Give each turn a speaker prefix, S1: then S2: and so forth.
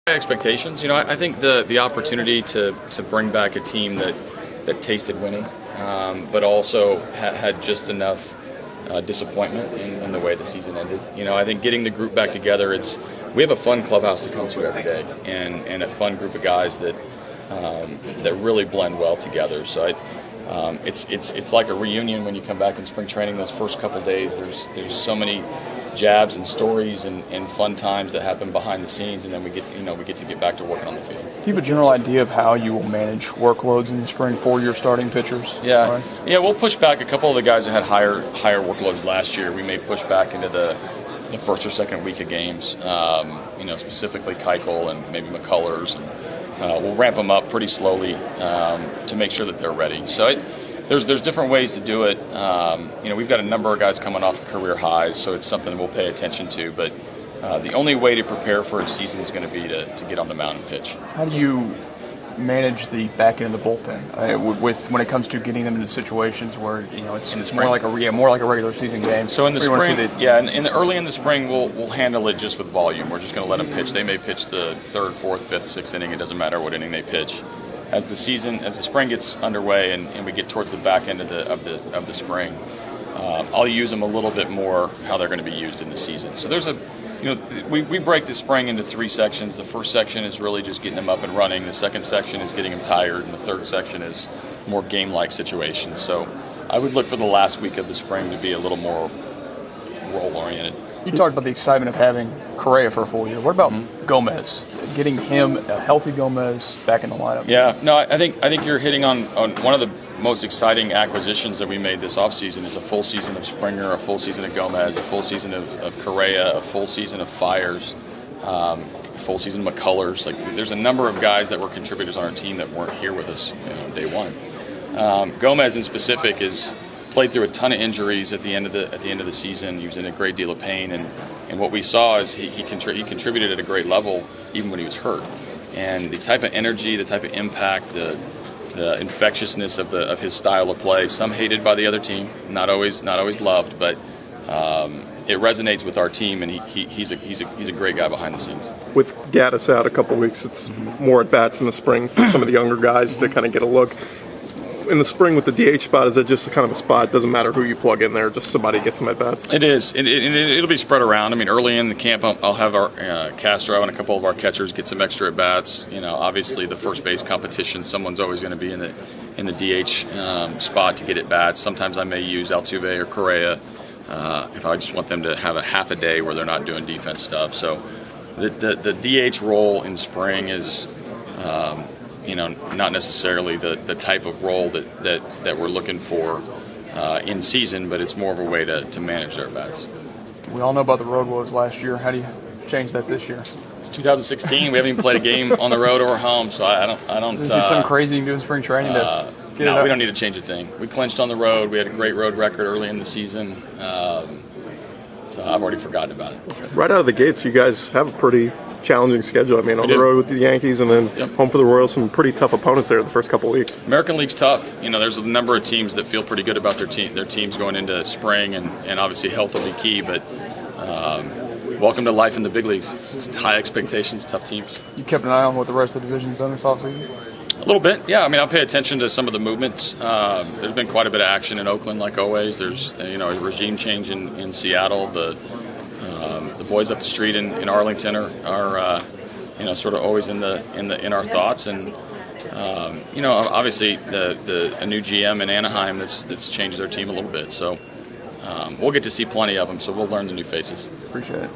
S1: Expectations, I think the opportunity to bring back a team that tasted winning, but also had just enough disappointment in the way the season ended. I think getting the group back together, we have a fun clubhouse to come to every day, and a fun group of guys that really blend well together. So it's like a reunion when you come back in spring training. Those first couple days, there's so many jabs and stories and fun times that happen behind the scenes, and then we get to get back to working on the field.
S2: Do you have a general idea of how you will manage workloads in the spring for your starting pitchers?
S1: Yeah, we'll push back. A couple of the guys that had higher workloads last year, we may push back into the first or second week of games. Specifically Keuchel and maybe McCullers, and we'll ramp them up pretty slowly to make sure that they're ready. So There's different ways to do it. We've got a number of guys coming off career highs, so it's something we'll pay attention to. But the only way to prepare for a season is going to be to get on the mound and pitch.
S2: How do you manage the back end of the bullpen when it comes to getting them into situations where it's more like a regular season game?
S1: So in the spring, early in the spring, we'll handle it just with volume. We're just going to let them pitch. They may pitch the third, fourth, fifth, sixth inning. It doesn't matter what inning they pitch. As the spring gets underway and we get towards the back end of the spring, I'll use them a little bit more how they're going to be used in the season. So we break the spring into three sections. The first section is really just getting them up and running. The second section is getting them tired, and the third section is more game-like situations. So I would look for the last week of the spring to be a little more role-oriented.
S2: You talked about the excitement of having Correa for a full year. What about Gomez? Getting him, a healthy Gomez, back in the lineup?
S1: Yeah, no, I think you're hitting on one of the most exciting acquisitions that we made this offseason is a full season of Springer, a full season of Gomez, a full season of Correa, a full season of Fires, a full season of McCullers. There's a number of guys that were contributors on our team that weren't here with us day one. Gomez in specific is played through a ton of injuries at the end of the season. He was in a great deal of pain, and what we saw is he contributed at a great level even when he was hurt. And the type of energy, the type of impact, the infectiousness of his style of play, some hated by the other team, not always loved, but it resonates with our team, and he's a great guy behind the scenes.
S3: With Gaddis out a couple weeks, it's more at bats in the spring for some of the younger guys to kind of get a look. In the spring with the DH spot, is that just kind of a spot? Doesn't matter who you plug in there, just somebody gets some at bats.
S1: It is. It'll be spread around. I mean, early in the camp, I'll have our Castro and a couple of our catchers get some extra at bats. Obviously the first base competition, someone's always going to be in the DH spot to get at bats. Sometimes I may use Altuve or Correa if I just want them to have a half a day where they're not doing defense stuff. So the DH role in spring is. Not necessarily the type of role that we're looking for in season, but it's more of a way to manage their bats.
S2: We all know about the road woes last year. How do you change that this year?
S1: It's 2016. We haven't even played a game on the road or home, so I don't.
S2: Is there something crazy you can do in spring training to get it up?
S1: We don't need to change a thing. We clinched on the road. We had a great road record early in the season, so I've already forgotten about it.
S3: Right out of the gates, you guys have a pretty challenging schedule. I mean, on the road with the Yankees and then home for the Royals, some pretty tough opponents there the first couple of weeks.
S1: American League's tough. There's a number of teams that feel pretty good about their teams going into spring, and obviously health will be key, but welcome to life in the big leagues. It's high expectations, tough teams.
S2: You kept an eye on what the rest of the division's done this offseason?
S1: A little bit, yeah. I mean, I'll pay attention to some of the movements. There's been quite a bit of action in Oakland, like always. There's a regime change in Seattle. The boys up the street in Arlington are sort of always in our thoughts, and obviously a new GM in Anaheim that's changed their team a little bit. So we'll get to see plenty of them. So we'll learn the new faces.
S2: Appreciate it.